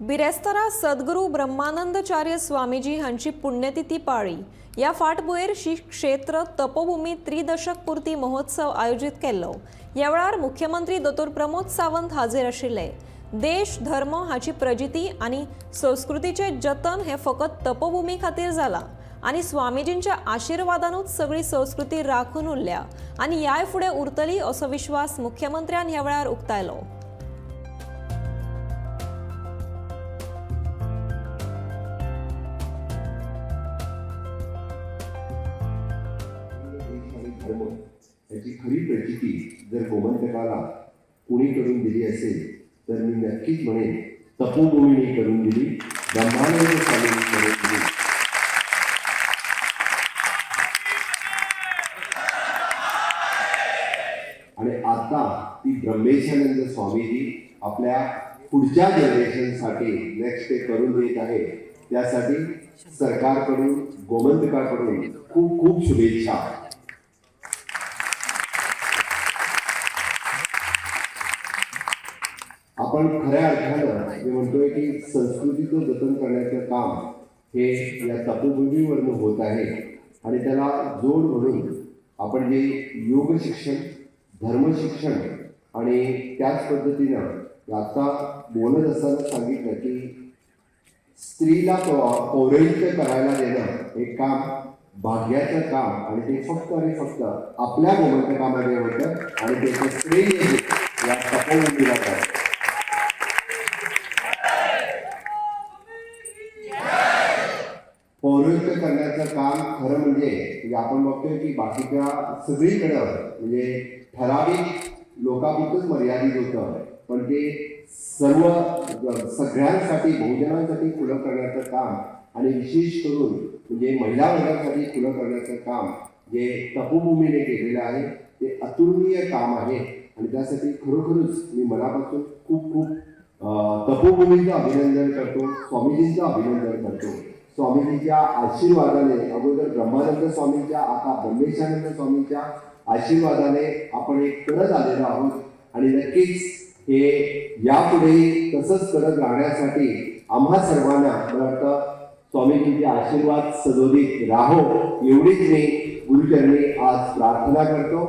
बिरेस्तारा सद्गुरू ब्रह्मानंदचार्य स्वामीजी हांची पुण्यतिथी पाळी। या फाटभुंयेर श्री क्षेत्र तपोभूमी त्रिदशक पूर्ती महोत्सव आयोजित केल्लो। ह्या वेळार मुख्यमंत्री डॉ. प्रमोद सावंत हाजीर आशिल्ले। देश धर्म हाची प्रजिती आनी संस्कृतीचे जतन हे फकत तपोभूमी खातीर जाला आनी स्वामीजींच्या आशीर्वादानूच सगळी संस्कृती राखून उरल्या आनी ह्याय फुडें उरतली असो विश्वास मुख्यमंत्र्यान ह्या वेळार उक्तायलो। याची खरी प्रचिती जर गोमंतकाला कुणी करून दिली असेल तर मी नक्कीच म्हणेन तपोभूमीने करून दिली, ब्रह्मानंद स्वामींनी करून दिली। आणि आता ती ब्रह्मेशानंद स्वामीजी आपल्या पुढच्या जनरेशनसाठी नेक्स्ट ते करून देत आहे। त्यासाठी सरकारकडून गोमंतकाकडून खूप खूप शुभेच्छा। आपण खऱ्या अर्थानं मी म्हणतोय की संस्कृतीचं जतन करण्याचं काम हे या तपोभूमीवरून होत आहे आणि त्याला जोड म्हणून आपण जे योग शिक्षण, धर्म शिक्षण आणि त्याच पद्धतीनं आता बोलत असताना सांगितलं की स्त्रीला पौरोहित्य करायला देणं हे काम भाग्याचं काम आणि ते फक्त आणि फक्त आपल्या गोमंतकामध्ये होतं आणि त्याचं श्रेय या तपोभूमीला करतं। पौरोहित्य करण्याचं काम खरं म्हणजे आपण बघतोय की बाकीच्या सगळीकडं म्हणजे ठराविक लोकांपुरतंच मर्यादित होतं, पण ते सर्व सगळ्यांसाठी बहुजनांसाठी खुलं करण्याचं काम आणि विशेष करून म्हणजे महिला वर्गासाठी खुलं करण्याचं काम जे तपोभूमीने केलेलं आहे ते अतुलनीय काम आहे। आणि त्यासाठी खरोखरच मी मनापासून खूप खूप तपोभूमीचं अभिनंदन करतो, स्वामीजींचं अभिनंदन करतो। स्वामीजींच्या आशीर्वादाने अगोदर ब्रह्मानंद स्वामींच्या आता ब्रह्मेशानंद स्वामींच्या आशीर्वादाने आपण एक करत आलेलो आहोत आणि नक्कीच हे यापुढेही तसंच करत राहण्यासाठी आम्हा सर्वांना मला वाटतं स्वामीजींचे आशीर्वाद सदोदित राहो एवढीच मी गुरुचरणी आज प्रार्थना करतो।